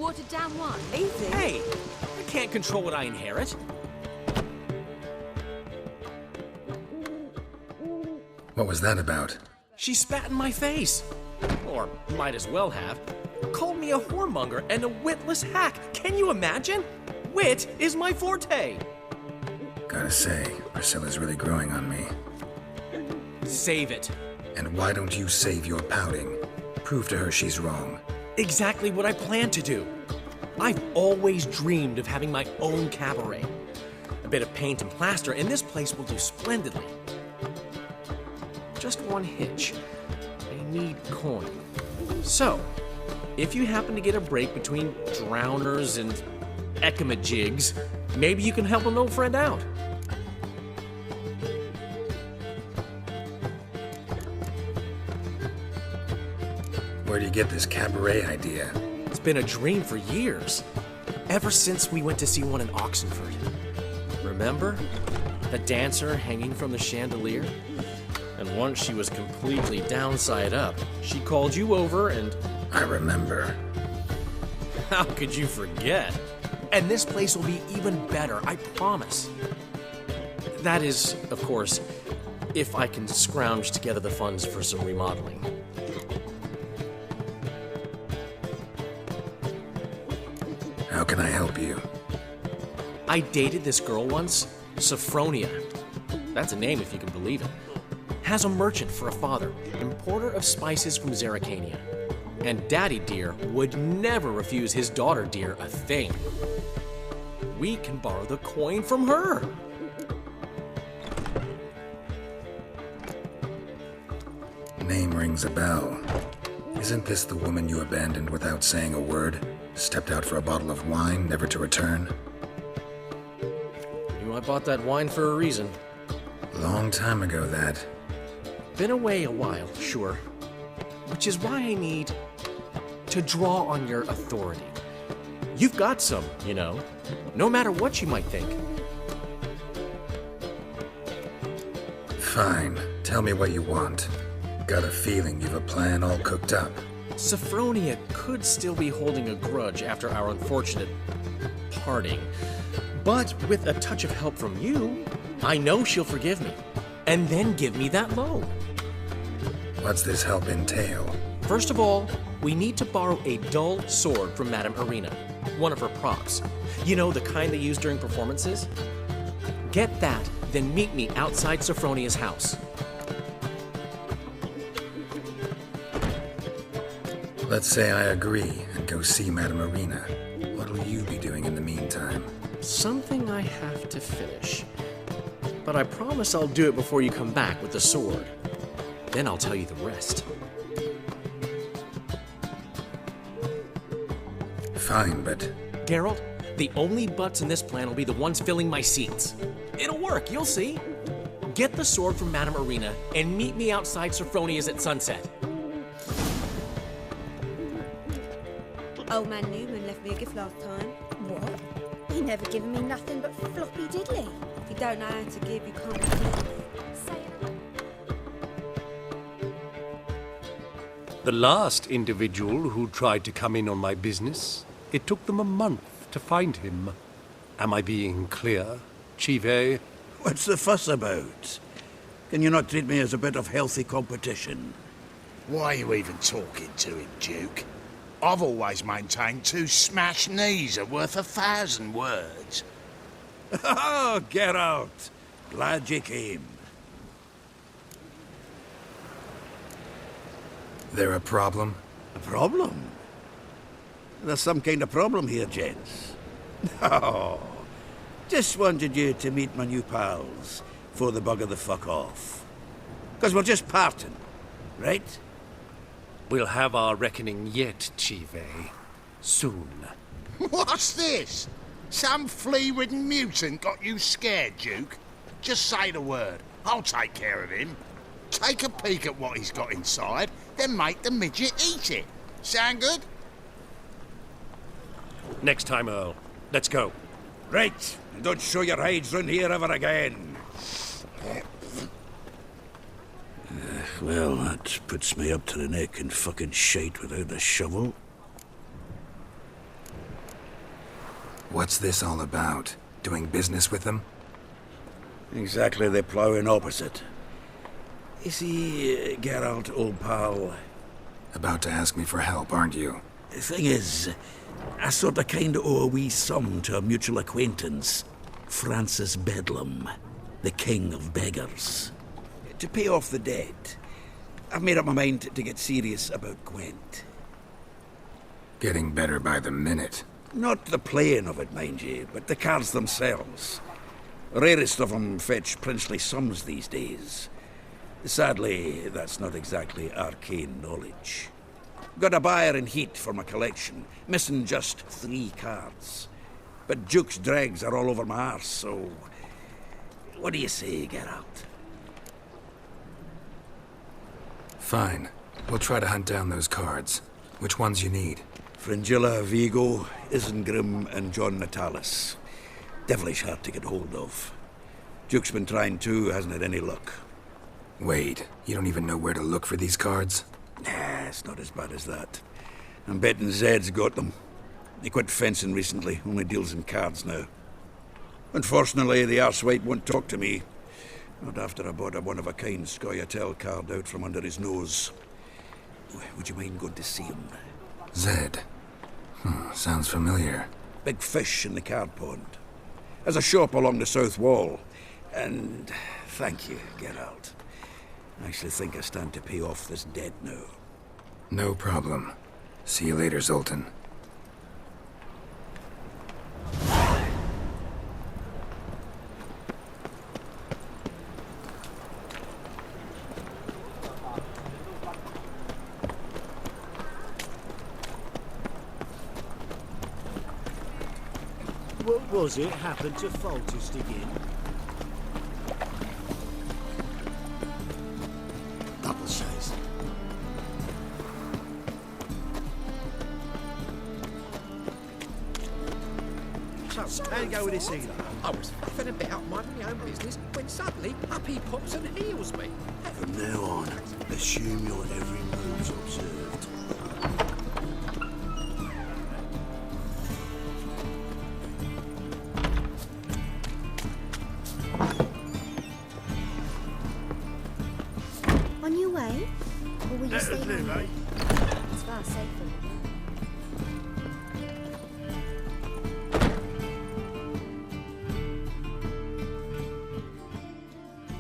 watered down one. Easy. Hey, I can't control what I inherit. What was that about? She spat in my face. Or might as well have. Called me a whoremonger and a witless hack. Can you imagine? Wit is my forte. Gotta say, Priscilla's really growing on me. Save it. And why don't you save your pouting? Prove to her she's wrong. Exactly what I plan to do. I've always dreamed of having my own cabaret. A bit of paint and plaster, and this place will do splendidly. Just one hitch. I need coin. So, if you happen to get a break between drowners and ecamajigs, maybe you can help an old friend out. Where do you get this cabaret idea? It's been a dream for years. Ever since we went to see one in Oxenford. Remember? The dancer hanging from the chandelier? And once she was completely downside up, she called you over and... I remember. How could you forget? And this place will be even better, I promise. That is, of course, if I can scrounge together the funds for some remodeling. How can I help you? I dated this girl once, Sophronia. That's a name if you can believe it. Has a merchant for a father, importer of spices from Zerrikania. And Daddy Dear would never refuse his daughter Dear a thing. We can borrow the coin from her. Name rings a bell. Isn't this the woman you abandoned without saying a word? Stepped out for a bottle of wine, never to return? You know I bought that wine for a reason. Long time ago, that. Been away a while, sure. Which is why I need to draw on your authority. You've got some, you know, no matter what you might think. Fine. Tell me what you want. Got a feeling you've a plan all cooked up. Sophronia could still be holding a grudge after our unfortunate parting. But with a touch of help from you, I know she'll forgive me. And then give me that loan. What's this help entail? First of all, we need to borrow a dull sword from Madame Arena, one of her props. You know, the kind they use during performances? Get that, then meet me outside Sophronia's house. Let's say I agree and go see Madame Arena. What'll you be doing in the meantime? Something I have to finish. But I promise I'll do it before you come back with the sword. Then I'll tell you the rest. Fine, but... Geralt, the only butts in this plan will be the ones filling my seats. It'll work, you'll see. Get the sword from Madame Arena and meet me outside Sophronia's at sunset. Old man Newman left me a gift last time. What? He never given me nothing but floppy diddly. If you don't know how to give, you can't give. The last individual who tried to come in on my business, it took them a month to find him. Am I being clear, Chive? What's the fuss about? Can you not treat me as a bit of healthy competition? Why are you even talking to him, Duke? I've always maintained 2 smashed knees are worth 1,000 words. Oh, get out! Glad you came. There a problem? A problem? There's some kind of problem here, gents. Oh, just wanted you to meet my new pals before they bugger the fuck off. 'Cause we're just parting, right? We'll have our reckoning yet, Chive. Soon. What's this? Some flea-ridden mutant got you scared, Duke? Just say the word. I'll take care of him. Take a peek at what he's got inside, then make the midget eat it. Sound good? Next time, Earl. Let's go. Right, and don't show your hides round here ever again. Well, that puts me up to the neck in fucking shite without a shovel. What's this all about? Doing business with them? Exactly the ploughing opposite. You see, Geralt, old pal, About to ask me for help, aren't you? the thing is, I sort of kinda owe a wee sum to a mutual acquaintance, Francis Bedlam, the king of beggars. To pay off the debt, I've made up my mind to get serious about Gwent. Getting better by the minute. Not the playing of it, mind you, but the cards themselves. Rarest of them fetch princely sums these days. Sadly, that's not exactly arcane knowledge. Got a buyer in heat for my collection, missing just 3 cards. But Duke's dregs are all over my arse, so... What do you say, Geralt? Fine. We'll try to hunt down those cards. Which ones you need? Fringilla, Vigo, Isengrim, and John Natalis. Devilish hard to get hold of. Duke's been trying too, hasn't had any luck. Wait, you don't even know where to look for these cards? Nah, it's not as bad as that. I'm betting Zed's got them. He quit fencing recently, only deals in cards now. Unfortunately, the arsewipe won't talk to me. Not after I bought a one-of-a-kind Scoia'tael card out from under his nose. Would you mind going to see him? Zed. Sounds familiar. Big fish in the card pond. Has a shop along the south wall. And thank you, Geralt. I actually think I stand to pay off this debt now. No problem. See you later, Zoltan. What was it happened to Foltest again? Double shows. So, how you go with this healer? I was faffing about minding my own business when suddenly up he pops and heals me. From now on, assume your every move's observed. On your way? Or will you stay home? It's far safer.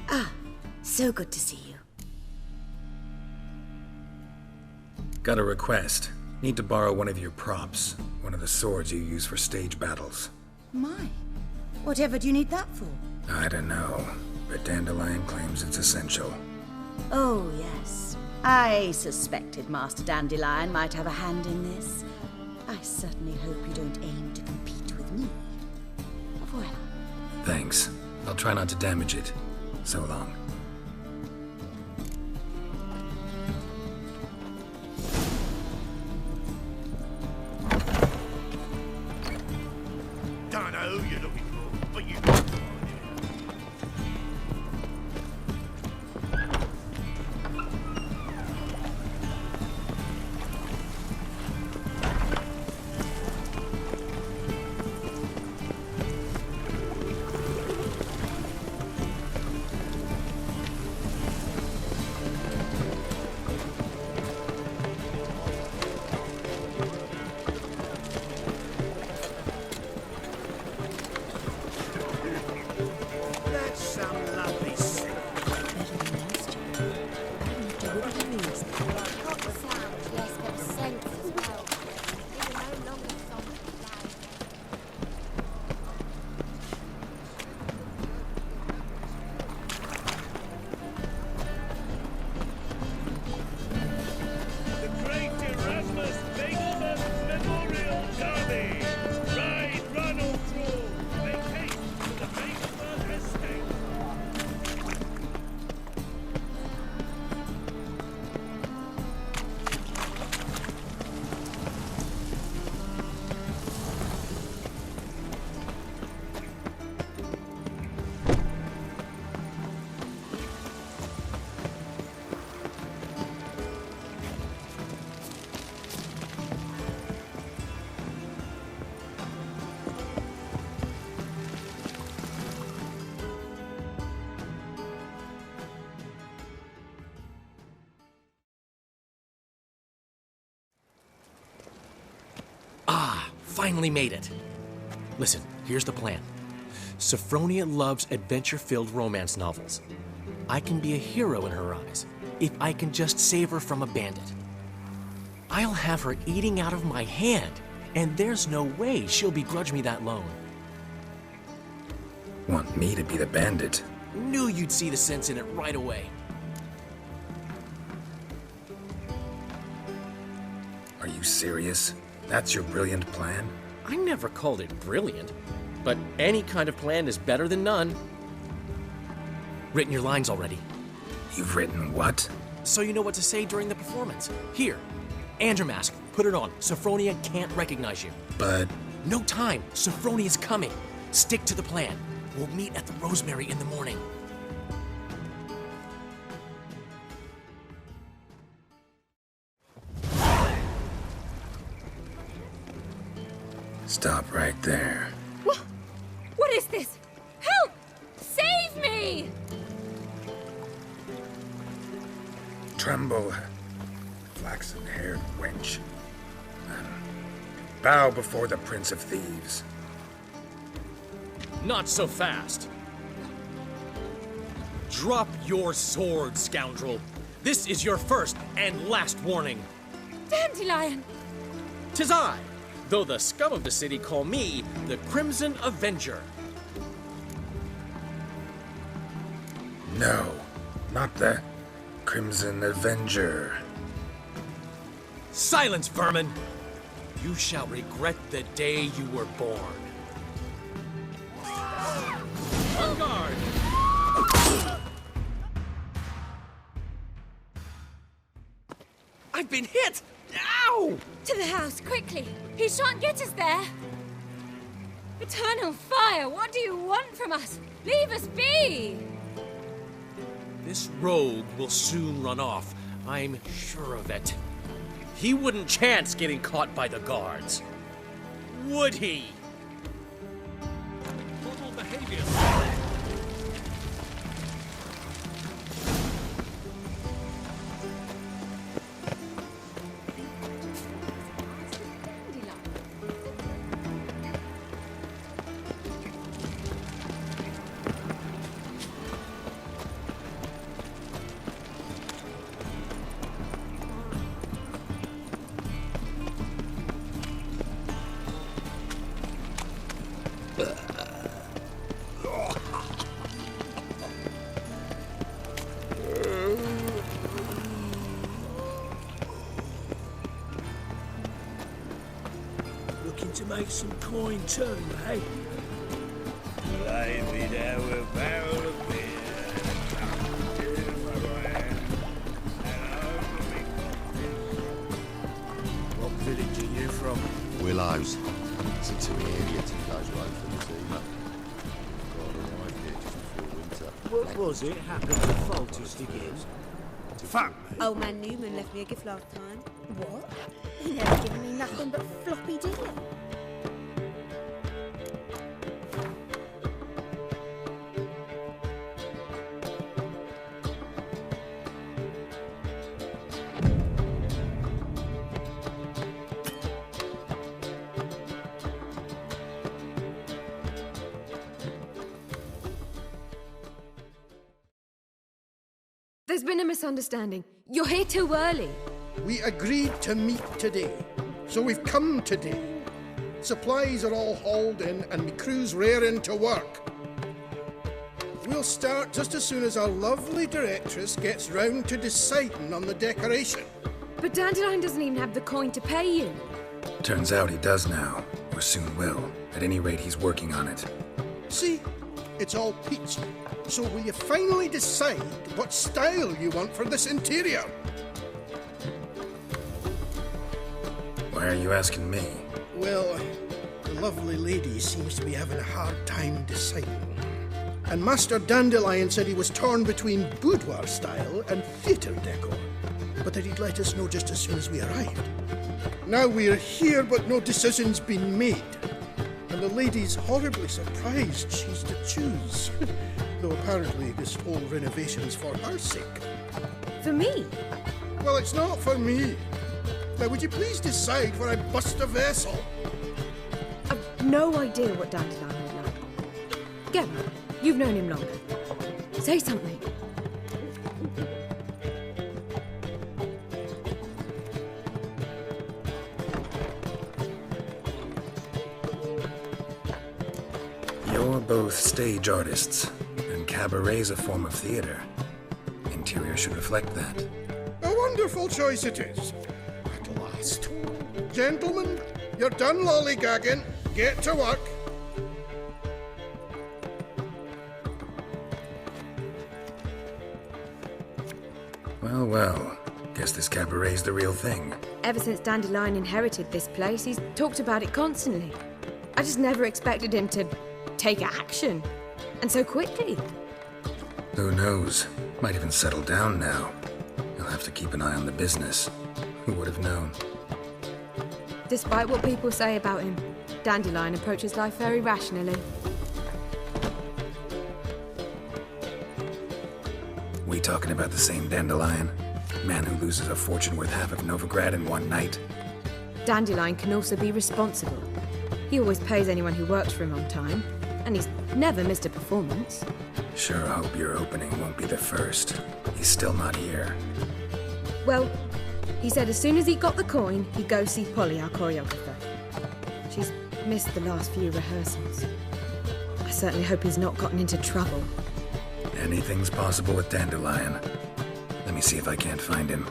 Ah, so good to see you. Got a request. Need to borrow one of your props. One of the swords you use for stage battles. My, whatever do you need that for? I don't know, but Dandelion claims it's essential. Oh, yes. I suspected Master Dandelion might have a hand in this. I certainly hope you don't aim to compete with me. Voilà. Thanks. I'll try not to damage it. So long. Don't know who you're looking for, but you... Finally made it. Listen, here's the plan. Sophronia loves adventure-filled romance novels. I can be a hero in her eyes if I can just save her from a bandit. I'll have her eating out of my hand, and there's no way she'll begrudge me that loan. Want me to be the bandit? Knew you'd see the sense in it right away. Are you serious? That's your brilliant plan? I never called it brilliant, but any kind of plan is better than none. Written your lines already. You've written what? So you know what to say during the performance. Here, and your mask. Put it on. Sophronia can't recognize you. But... No time. Sophronia's coming. Stick to the plan. We'll meet at the Rosemary in the morning. Stop right there. What is this? Help! Save me! Tremble, flaxen-haired wench. Bow before the Prince of Thieves. Not so fast. Drop your sword, scoundrel. This is your first and last warning. Dandelion! 'Tis I, though the scum of the city call me the Crimson Avenger. No, not the Crimson Avenger. Silence, vermin! You shall regret the day you were born. On guard! I've been hit! Ow! To the house, quickly! He shan't get us there! Eternal fire, what do you want from us? Leave us be! This rogue will soon run off. I'm sure of it. He wouldn't chance getting caught by the guards. Would he? Normal behavior. Looking to make some coin too, eh? Lay me down with a barrel of beer. What village are you from? Willows. It's a two-area that goes right for the sea. God, arrived here just before winter. What was it happened to Foltest again? Fuck me. Old man Newman left me a gift last time. What? He never given me nothing but floppy diddly. There's been a misunderstanding. You're here too early. We agreed to meet today, so we've come today. Supplies are all hauled in and the crew's raring to work. We'll start just as soon as our lovely directress gets round to deciding on the decoration. But Dandelion doesn't even have the coin to pay you. Turns out he does now, or soon will. At any rate, he's working on it. See? It's all peachy. So will you finally decide what style you want for this interior? Why are you asking me? Well, the lovely lady seems to be having a hard time deciding. And Master Dandelion said he was torn between boudoir style and theatre decor, but that he'd let us know just as soon as we arrived. Now we're here, but no decision's been made. And the lady's horribly surprised she's to choose. Though apparently this whole renovation's for her sake. For me? Well, it's not for me. Now, would you please decide before I bust a vessel? no idea what Dandelion would like. Get on. You've known him longer. Say something. You're both stage artists, and cabaret's a form of theater. Interior should reflect that. A wonderful choice it is. At last. Gentlemen, you're done lollygagging. Get to work. Well, well. Guess this cabaret's the real thing. Ever since Dandelion inherited this place, he's talked about it constantly. I just never expected him to take action. And so quickly. Who knows? Might even settle down now. You'll have to keep an eye on the business. Who would have known? Despite what people say about him, Dandelion approaches life very rationally. We talking about the same Dandelion? Man who loses a fortune worth half of Novigrad in one night? Dandelion can also be responsible. He always pays anyone who works for him on time, and he's never missed a performance. Sure hope your opening won't be the first. He's still not here. Well, he said as soon as he got the coin, he'd go see Polly, our choreographer. She's missed the last few rehearsals. I certainly hope he's not gotten into trouble. Anything's possible with Dandelion. Let me see if I can't find him.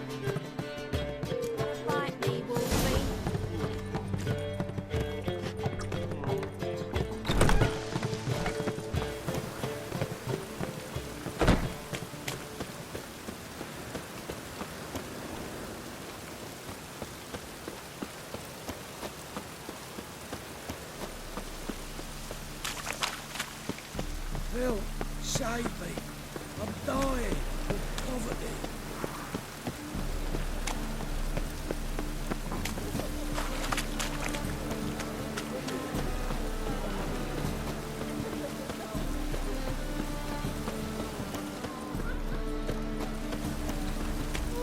Phil, save me. I'm dying of poverty.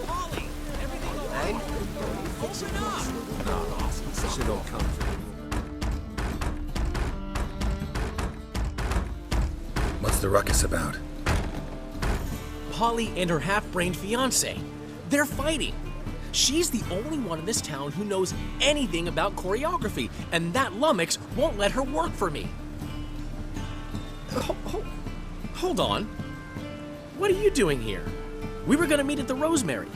Polly, everything all right? Open up! No, sit all comfortable. What's the ruckus about? Polly and her half-brained fiancé. They're fighting. She's the only one in this town who knows anything about choreography, and that lummox won't let her work for me. Hold on. What are you doing here? We were gonna meet at the Rosemary.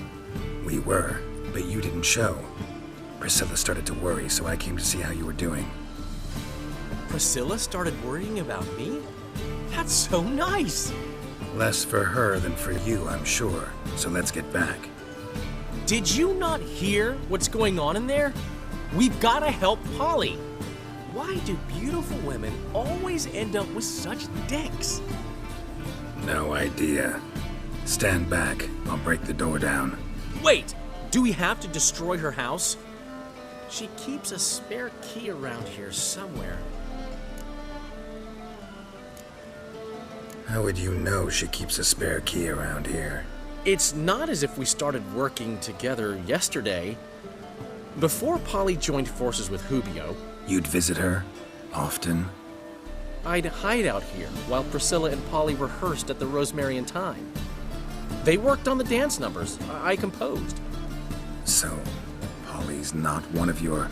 We were, but you didn't show. Priscilla started to worry, so I came to see how you were doing. Priscilla started worrying about me? That's so nice. Less for her than for you, I'm sure. So let's get back. Did you not hear what's going on in there? We've got to help Polly. Why do beautiful women always end up with such dicks? No idea. Stand back. I'll break the door down. Wait! Do we have to destroy her house? She keeps a spare key around here somewhere. How would you know she keeps a spare key around here? It's not as if we started working together yesterday. Before Polly joined forces with Hubio, You'd visit her? Often? I'd hide out here while Priscilla and Polly rehearsed at the Rosemary and Thyme. They worked on the dance numbers I composed. So, Polly's not one of your...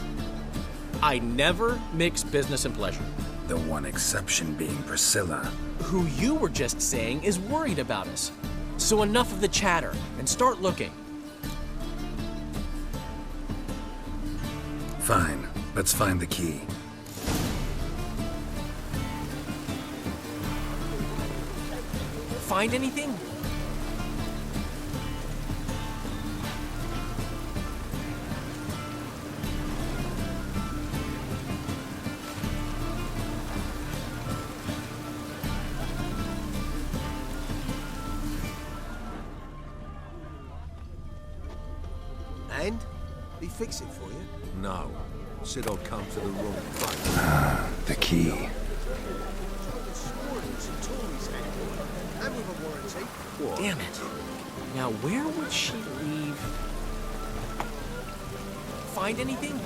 I never mix business and pleasure. The one exception being Priscilla. Who you were just saying is worried about us. So enough of the chatter and start looking. Fine. Let's find the key. Find anything? And? He fix it for you? No. Said I'd come to the wrong place. Ah, the key. And with a warranty. What? Damn it. Now where would she leave? Find anything?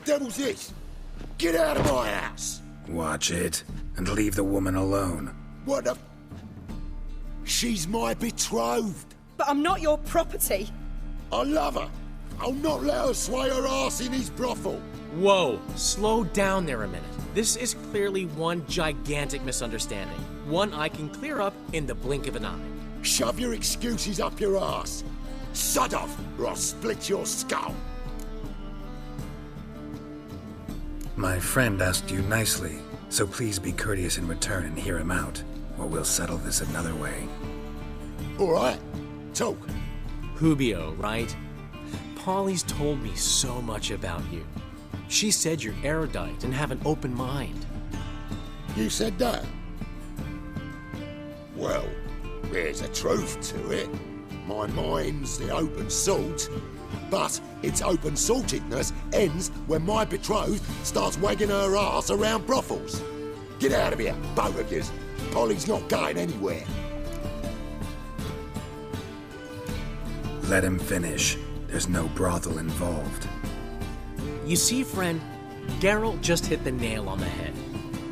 devil's this? Get out of my house! Watch it, and leave the woman alone. What the... She's my betrothed. But I'm not your property. I love her. I'll not let her sway her ass in his brothel. Whoa, slow down there a minute. This is clearly one gigantic misunderstanding. One I can clear up in the blink of an eye. Shove your excuses up your ass. Sod off, or I'll split your skull. My friend asked you nicely, so please be courteous in return and hear him out, or we'll settle this another way. All right, talk. Hubio, right? Polly's told me so much about you. She said you're erudite and have an open mind. You said that? Well, there's a truth to it. My mind's the open salt, but its open saltedness ends when my betrothed starts wagging her ass around brothels. Get out of here, both of yous. Polly's not going anywhere. Let him finish. There's no brothel involved. You see, friend, Geralt just hit the nail on the head.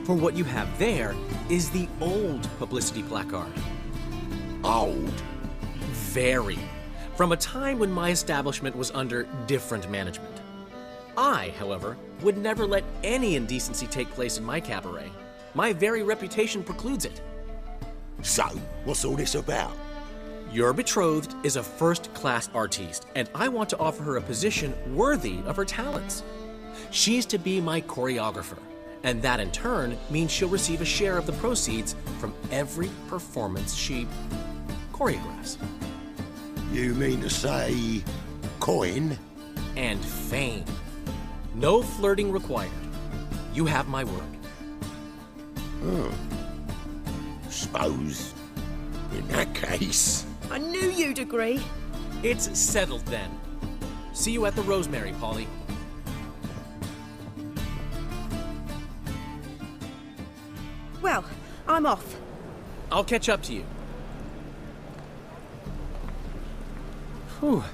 For what you have there is the old publicity placard. Old? Very. From a time when my establishment was under different management. I, however, would never let any indecency take place in my cabaret. My very reputation precludes it. So, what's all this about? Your betrothed is a first-class artiste, and I want to offer her a position worthy of her talents. She's to be my choreographer, and that in turn means she'll receive a share of the proceeds from every performance she choreographs. You mean to say... coin? And fame. No flirting required. You have my word. Suppose... in that case... I knew you'd agree. It's settled then. See you at the Rosemary, Polly. Well, I'm off. I'll catch up to you. Whew.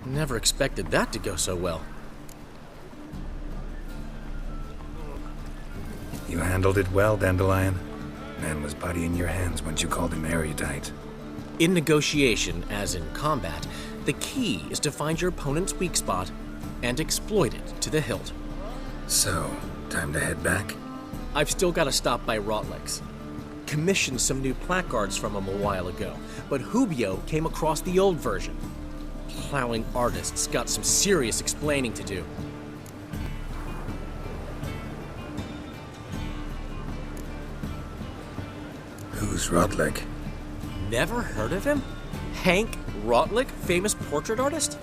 Never expected that to go so well. You handled it well, Dandelion. Man was body in your hands once you called him erudite. In negotiation, as in combat, the key is to find your opponent's weak spot and exploit it to the hilt. So, time to head back? I've still got to stop by Rotlick's. Commissioned some new placards from him a while ago, but Hubio came across the old version. Plowing artists got some serious explaining to do. Who's Rotlick? Never heard of him? Hank Rotlick, famous portrait artist?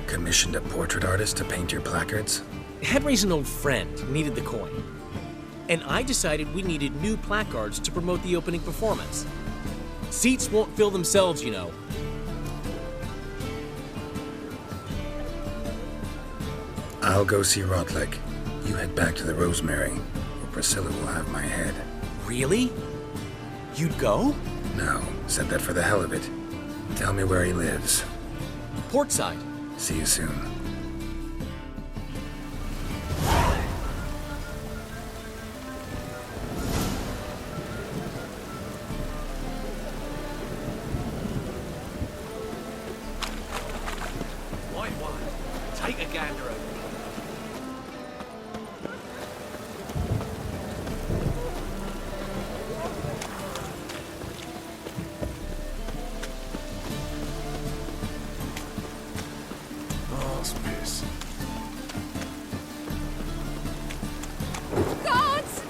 Commissioned a portrait artist to paint your placards? Henry's an old friend, needed the coin. And I decided we needed new placards to promote the opening performance. Seats won't fill themselves, you know. I'll go see Rotlick. You head back to the Rosemary, where Priscilla will have my head. Really? You'd go? No, said that for the hell of it. Tell me where he lives. Portside. See you soon. White one. Take a gander over. Hospice. Guards!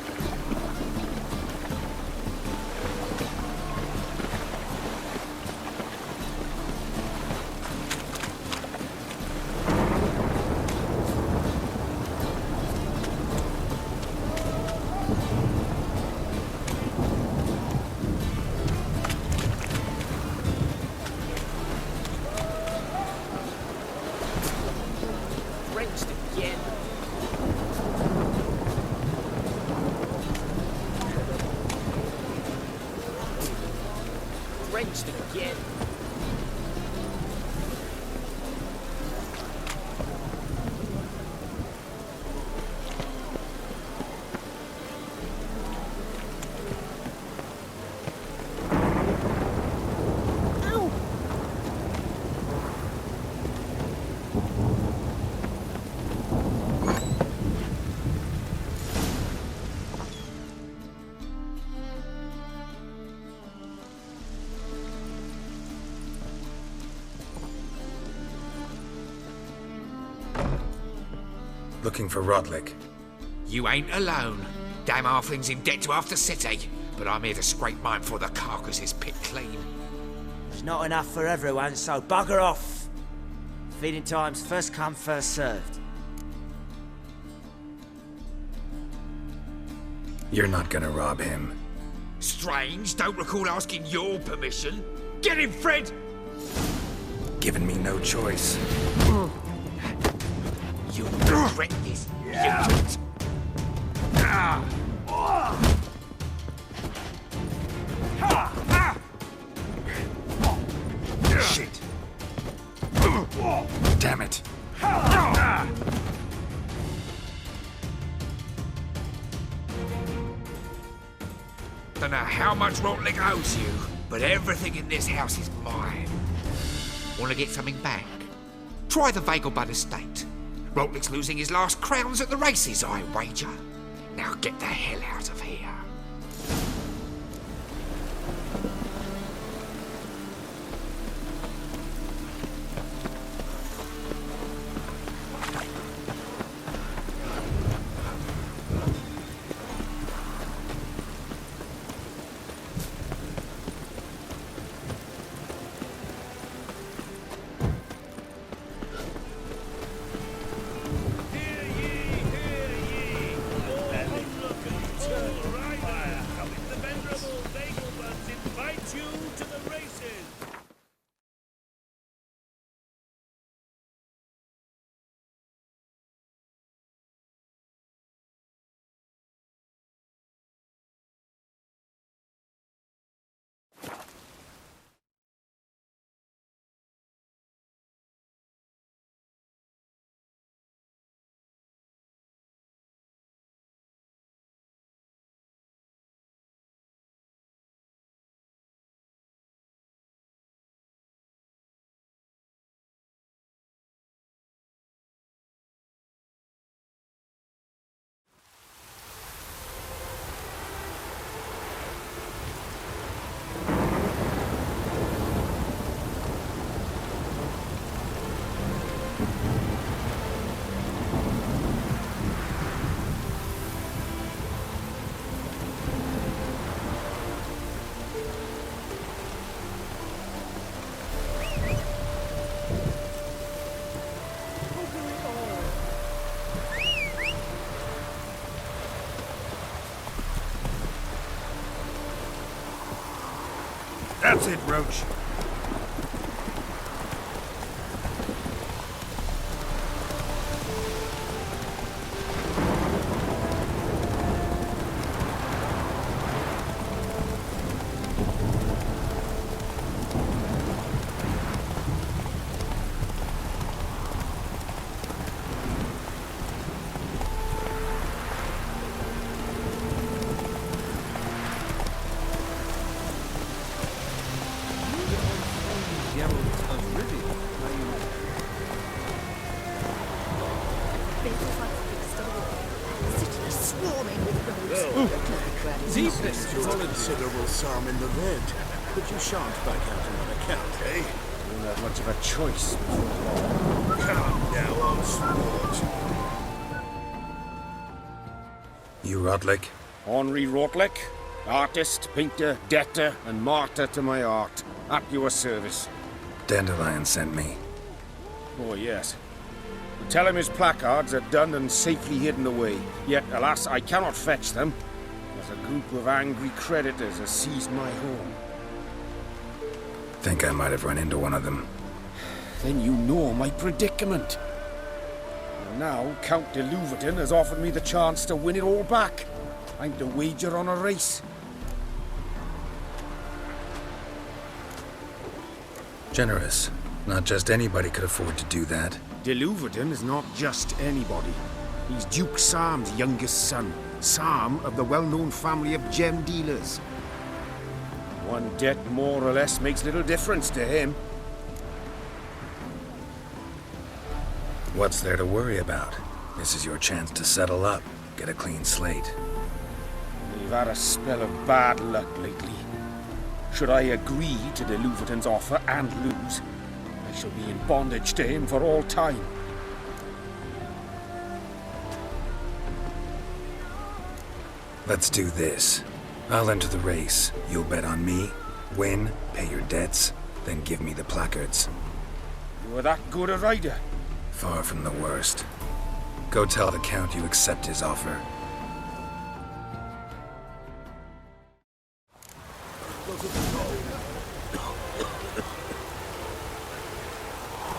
Drenched again. Drenched again. Looking for Rodlick. You ain't alone. Damn halfling's in debt to half the city, but I'm here to scrape mine before the carcass is picked clean. There's not enough for everyone, so bugger off. Feeding time's first come, first served. You're not gonna rob him. Strange, don't recall asking your permission. Get him, Fred! Giving me no choice. You'll regret this, mutant! Shit. Damn it. Don't know how much Rotlick owes you, but everything in this house is mine. Want to get something back? Try the Vagelbud estate. Rotlick's losing his last crowns at the races, I wager. Now get the hell out of here. That's it, Roach. Considerable psalm in the red, but you shan't back out on that account, eh? You won't have much of a choice. Come now, old sport. You Rodlick? Henri Rotlick, artist, painter, debtor, and martyr to my art. At your service. Dandelion sent me. Oh, yes. Tell him his placards are done and safely hidden away. Yet, alas, I cannot fetch them. As a group of angry creditors has seized my home. Think I might have run into one of them. Then you know my predicament. And now, Count de Louverton has offered me the chance to win it all back. I'm to wager on a race. Generous. Not just anybody could afford to do that. De Louverton is not just anybody. He's Duke Sam's youngest son. Sam of the well-known family of gem dealers. One debt more or less makes little difference to him. What's there to worry about? This is your chance to settle up, get a clean slate. We've had a spell of bad luck lately. Should I agree to de Louverton's offer and lose, I shall be in bondage to him for all time. Let's do this. I'll enter the race. You'll bet on me, win, pay your debts, then give me the placards. You're that good a rider? Far from the worst. Go tell the Count you accept his offer.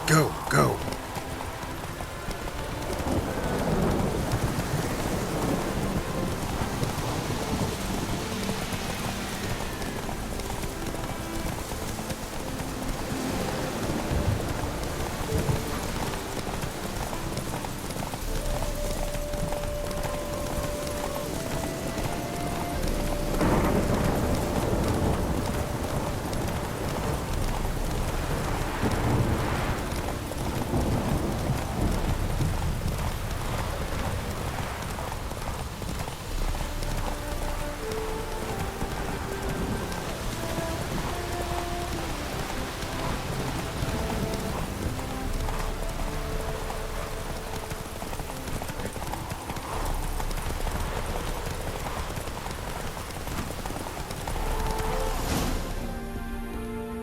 Go, go.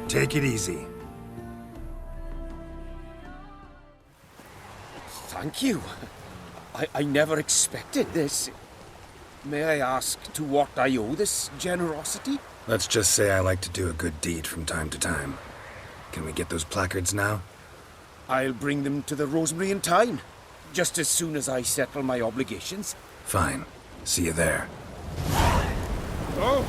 Take it easy. Thank you. I never expected this. May I ask to what I owe this generosity? Let's just say I like to do a good deed from time to time. Can we get those placards now? I'll bring them to the Rosemary in time, just as soon as I settle my obligations. Fine. See you there. Oh!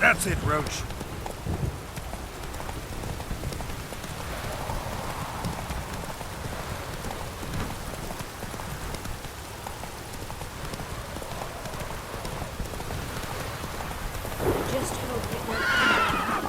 That's it, Roach. Just hope it won't come.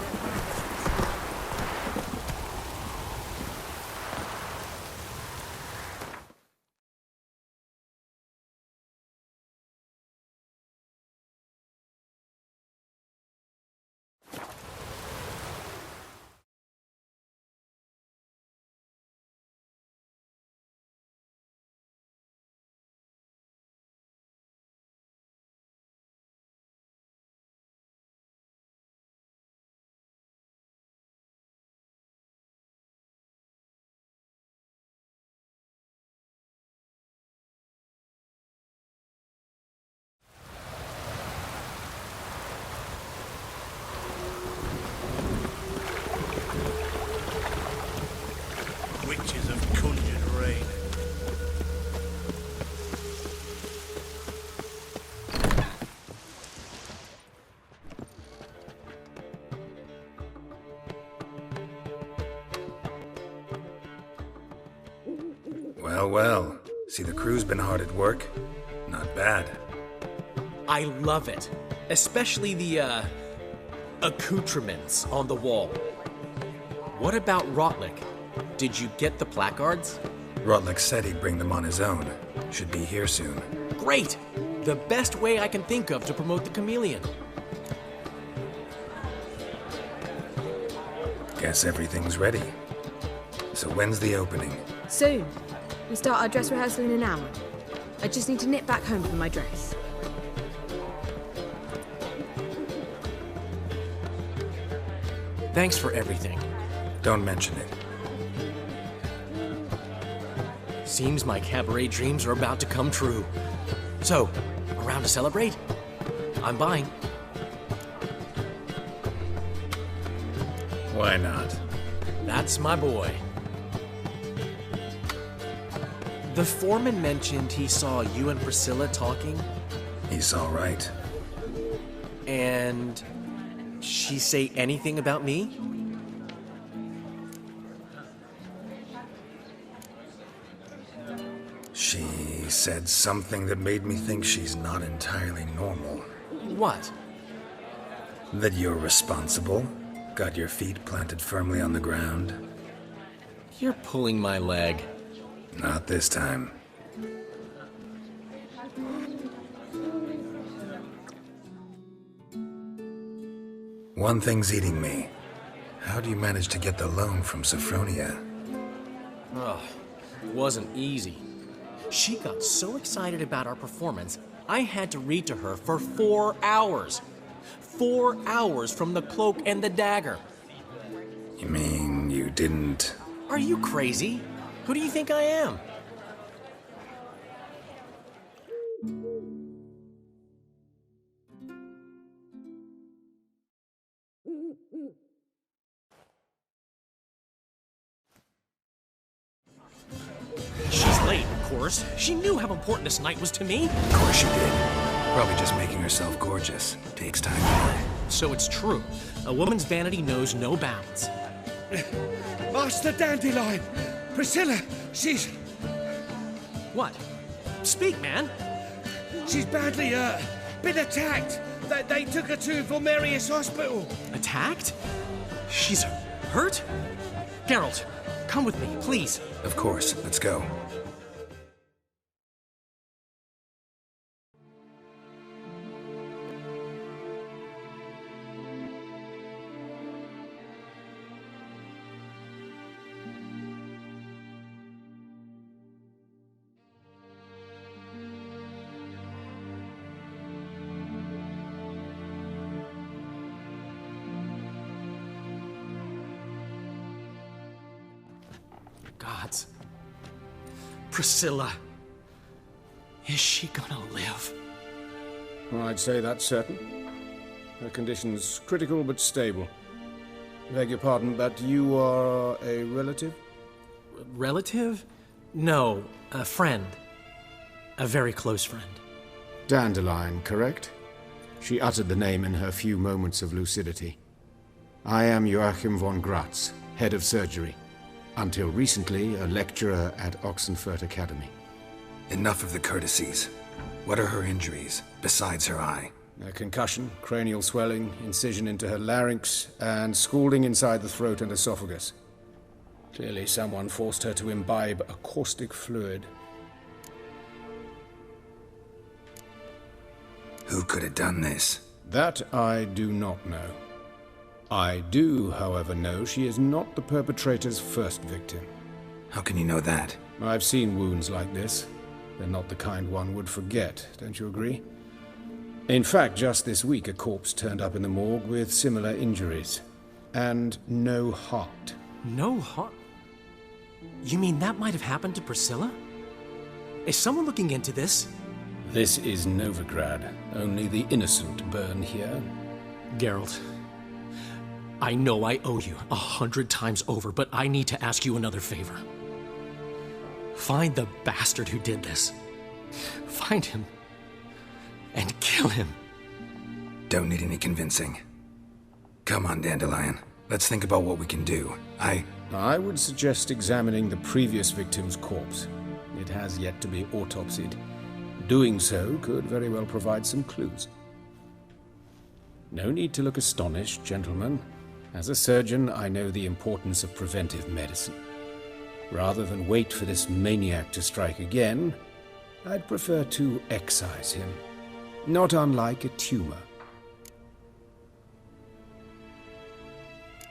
Witches have conjured rain. Well, well. See, the crew's been hard at work. Not bad. I love it. Especially the, accoutrements on the wall. What about Rotlick? Did you get the placards? Rotlick said he'd bring them on his own. Should be here soon. Great! The best way I can think of to promote the chameleon. Guess everything's ready. So when's the opening? Soon. We start our dress rehearsal in an hour. I just need to nip back home for my dress. Thanks for everything. Don't mention it. Seems my cabaret dreams are about to come true. So, around to celebrate? I'm buying. Why not? That's my boy. The foreman mentioned he saw you and Priscilla talking. He's all right. And she say anything about me? She said something that made me think she's not entirely normal. What? That you're responsible, got your feet planted firmly on the ground. You're pulling my leg. Not this time. One thing's eating me. How do you manage to get the loan from Sophronia? Oh, it wasn't easy. She got so excited about our performance, I had to read to her for 4 hours. 4 hours from the Cloak and the Dagger. You mean you didn't... Are you crazy? Who do you think I am? She's late, of course. She knew how important this night was to me. Of course she did. Probably just making herself gorgeous. Takes time. So it's true. A woman's vanity knows no bounds. Master Dandelion! Priscilla, she's... What? Speak, man. She's badly hurt. Been attacked. They took her to Vulmerius Hospital. Attacked? She's hurt? Geralt, come with me, please. Of course. Let's go. Gods. Priscilla. Is she gonna live? I'd say that's certain. Her condition's critical but stable. Beg your pardon, but you are a relative? Relative? No, a friend. A very close friend. Dandelion, correct? She uttered the name in her few moments of lucidity. I am Joachim von Gratz, head of surgery. Until recently, a lecturer at Oxenfurt Academy. Enough of the courtesies. What are her injuries, besides her eye? A concussion, cranial swelling, incision into her larynx, and scalding inside the throat and esophagus. Clearly someone forced her to imbibe a caustic fluid. Who could have done this? That I do not know. I do, however, know she is not the perpetrator's first victim. How can you know that? I've seen wounds like this. They're not the kind one would forget, don't you agree? In fact, just this week a corpse turned up in the morgue with similar injuries. And no heart. No heart? You mean that might have happened to Priscilla? Is someone looking into this? This is Novigrad. Only the innocent burn here. Geralt, I know I owe you 100 times over, but I need to ask you another favor. Find the bastard who did this. Find him. And kill him. Don't need any convincing. Come on, Dandelion. Let's think about what we can do. I would suggest examining the previous victim's corpse. It has yet to be autopsied. Doing so could very well provide some clues. No need to look astonished, gentlemen. As a surgeon, I know the importance of preventive medicine. Rather than wait for this maniac to strike again, I'd prefer to excise him. Not unlike a tumor.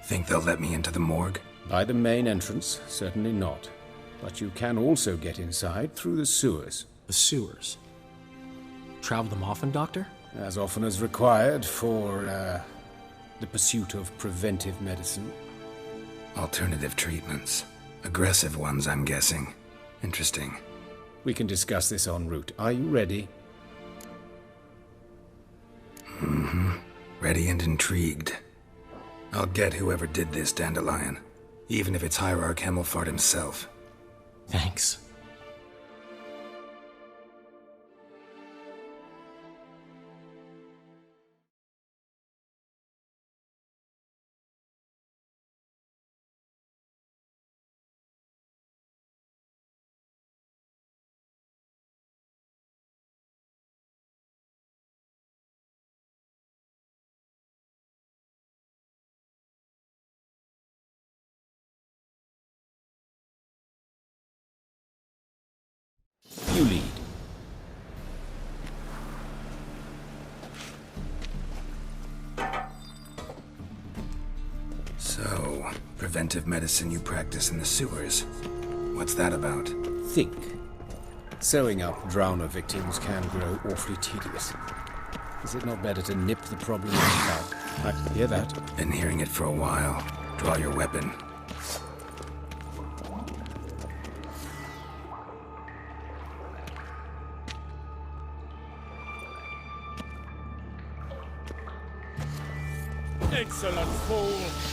Think they'll let me into the morgue? By the main entrance, certainly not. But you can also get inside through the sewers. The sewers? Travel them often, Doctor? As often as required for, The pursuit of preventive medicine. Alternative treatments. Aggressive ones, I'm guessing. Interesting. We can discuss this en route. Are you ready? Mm-hmm. Ready and intrigued. I'll get whoever did this, Dandelion. Even if it's Hierarch Hemmelfart himself. Thanks. You lead. So, preventive medicine you practice in the sewers. What's that about? Think. Sewing up drowner victims can grow awfully tedious. Is it not better to nip the problem in the bud? I hear that. Been hearing it for a while. Draw your weapon. Insolent fool!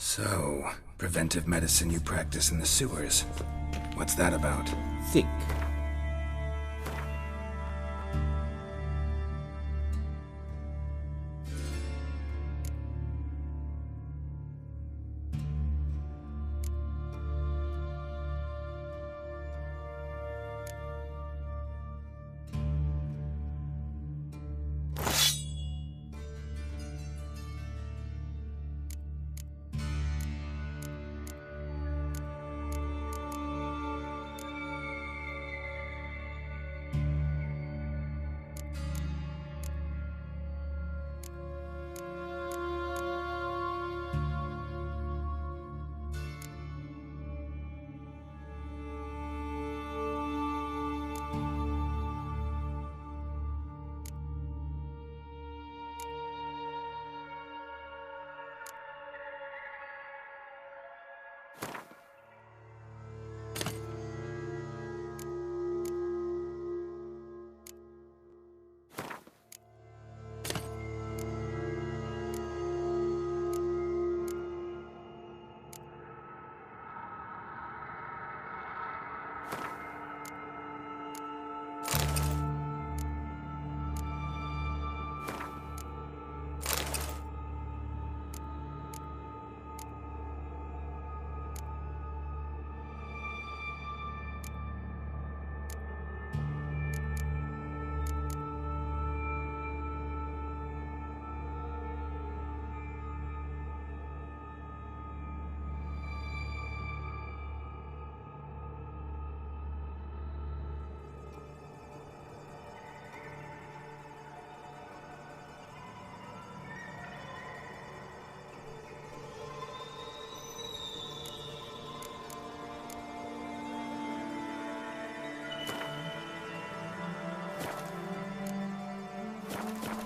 So, preventive medicine you practice in the sewers. What's that about? Think.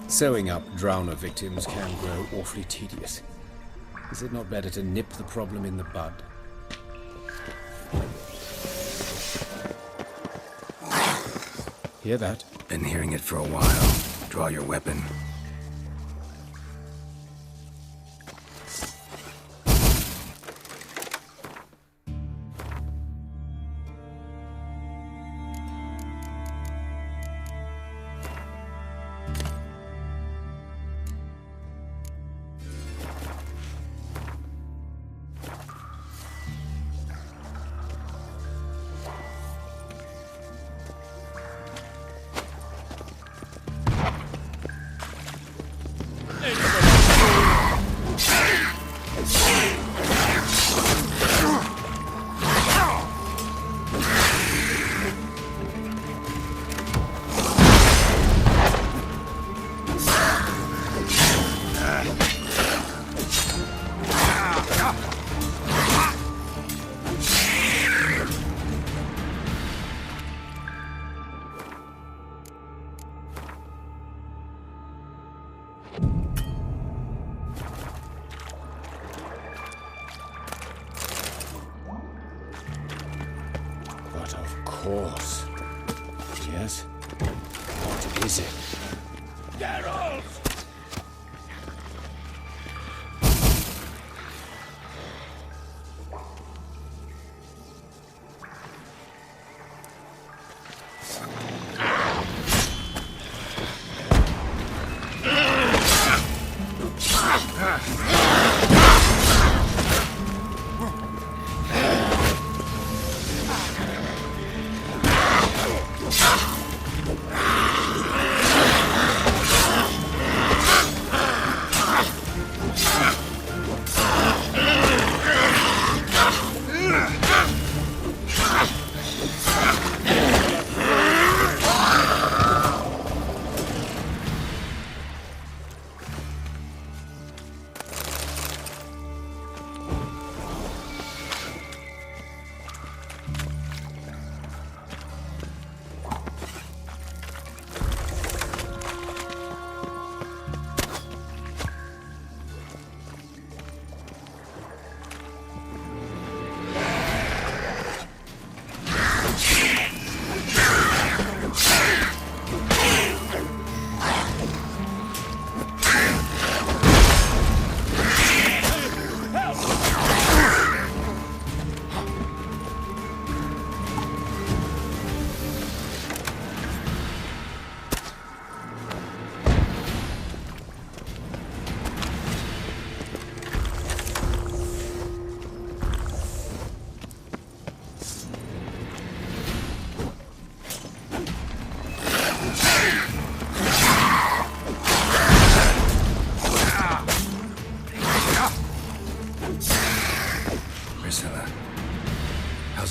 Sewing up drowner victims can grow awfully tedious. Is it not better to nip the problem in the bud? Hear that? Been hearing it for a while. Draw your weapon. Course. Yes? What is it? Geralt!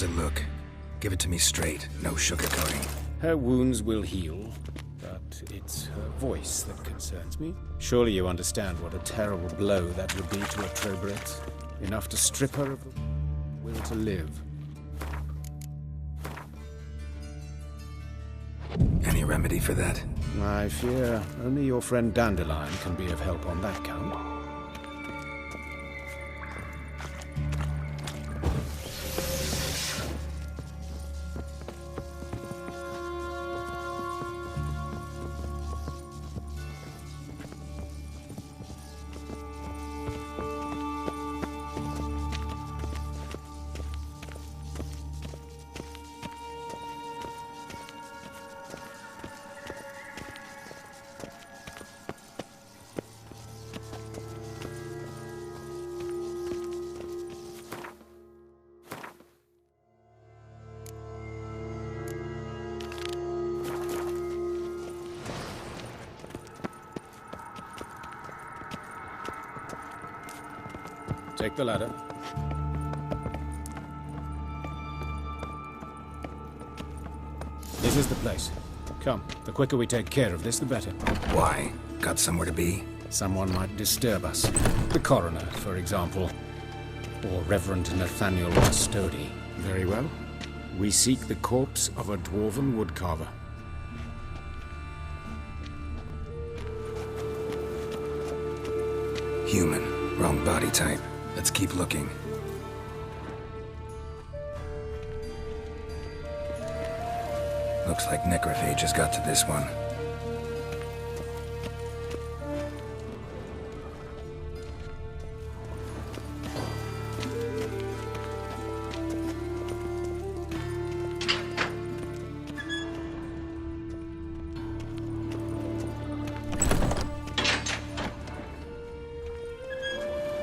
it look? Give it to me straight, no sugarcoating. Her wounds will heal, but it's her voice that concerns me. Surely you understand what a terrible blow that would be to a Troberet. Enough to strip her of the will to live. Any remedy for that? I fear only your friend Dandelion can be of help on that count. Take the ladder. This is the place. Come, the quicker we take care of this, the better. Why? Got somewhere to be? Someone might disturb us. The coroner, for example. Or Reverend Nathaniel Custody. Very well. We seek the corpse of a dwarven woodcarver. Human. Wrong body type. Let's keep looking. Looks like necrophage has got to this one.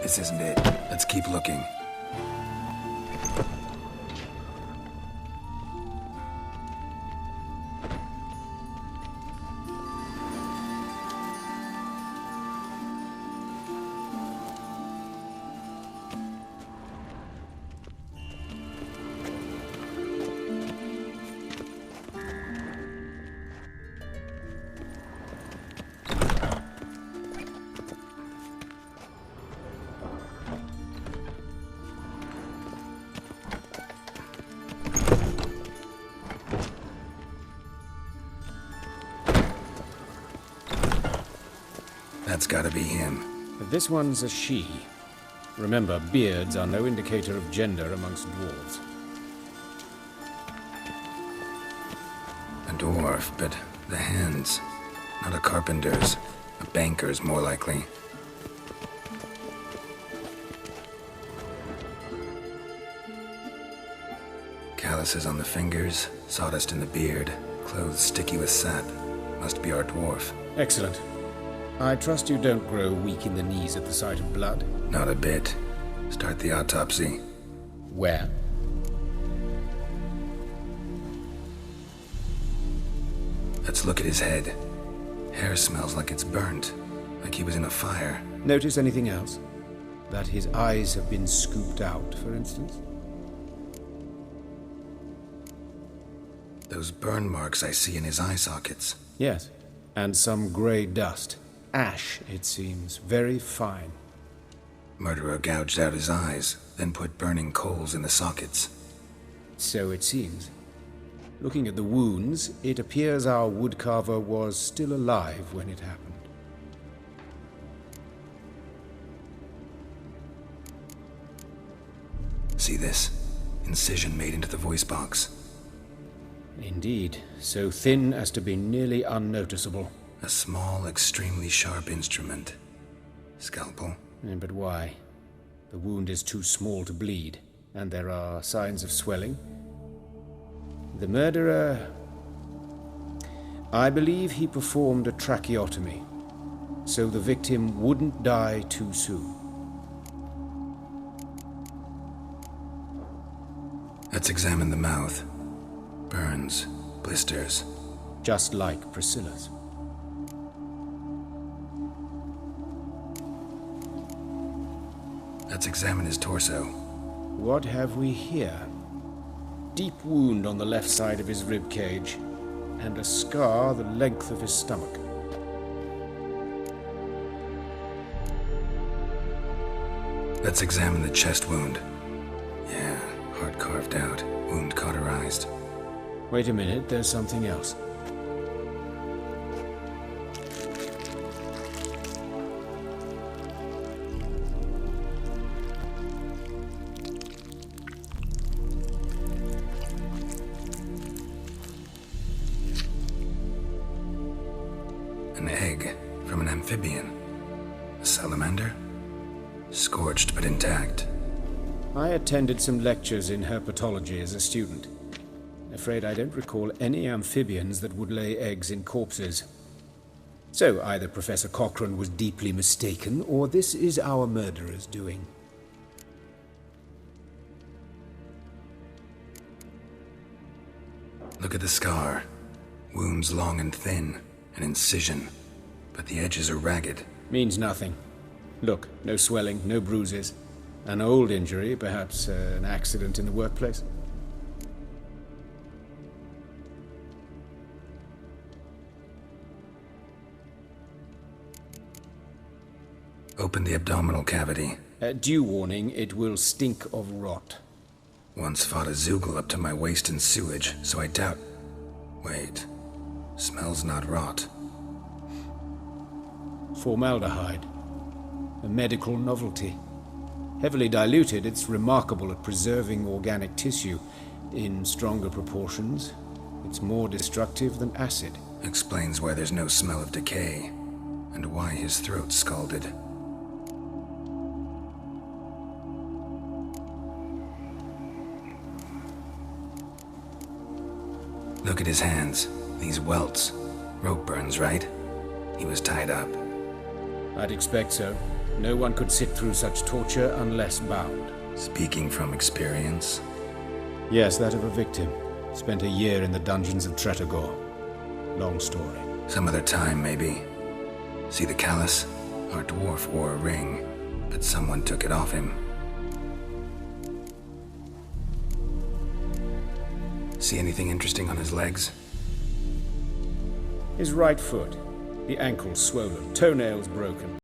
This isn't it. Let's keep looking. That's gotta be him. But this one's a she. Remember, beards are no indicator of gender amongst dwarves. A dwarf, but the hands. Not a carpenter's. A banker's, more likely. Calluses on the fingers, sawdust in the beard, clothes sticky with sap. Must be our dwarf. Excellent. I trust you don't grow weak in the knees at the sight of blood. Not a bit. Start the autopsy. Where? Let's look at his head. Hair smells like it's burnt, like he was in a fire. Notice anything else? That his eyes have been scooped out, for instance? Those burn marks I see in his eye sockets. Yes, and some grey dust. Ash, it seems. Very fine. Murderer gouged out his eyes, then put burning coals in the sockets. So it seems. Looking at the wounds, it appears our woodcarver was still alive when it happened. See this? Incision made into the voice box. Indeed, so thin as to be nearly unnoticeable. A small, extremely sharp instrument. Scalpel? But why? The wound is too small to bleed, and there are signs of swelling. The murderer... I believe he performed a tracheotomy, so the victim wouldn't die too soon. Let's examine the mouth. Burns, blisters. Just like Priscilla's. Let's examine his torso. What have we here? deep wound on the left side of his rib cage, and a scar the length of his stomach. Let's examine the chest wound. Yeah, heart carved out, wound cauterized. Wait a minute, there's something else. An egg from an amphibian. A salamander? Scorched but intact. I attended some lectures in herpetology as a student. Afraid I don't recall any amphibians that would lay eggs in corpses. So either Professor Cochrane was deeply mistaken, or this is our murderer's doing. Look at the scar. Wounds long and thin. An incision. But the edges are ragged. Means nothing. Look, no swelling, no bruises. An old injury, perhaps an accident in the workplace. Open the abdominal cavity. Due warning, it will stink of rot. Once fought a Zoogle up to my waist in sewage, so I doubt... Wait. Smells not rot. Formaldehyde. A medical novelty. Heavily diluted, it's remarkable at preserving organic tissue. In stronger proportions, it's more destructive than acid. Explains why there's no smell of decay, and why his throat's scalded. Look at his hands. These welts. Rope burns, right? He was tied up. I'd expect so. No one could sit through such torture unless bound. Speaking from experience? Yes, that of a victim. Spent a year in the dungeons of Tretogor. Long story. Some other time, maybe. See the callus? Our dwarf wore a ring, but someone took it off him. See anything interesting on his legs? His right foot. The ankle swollen, toenails broken.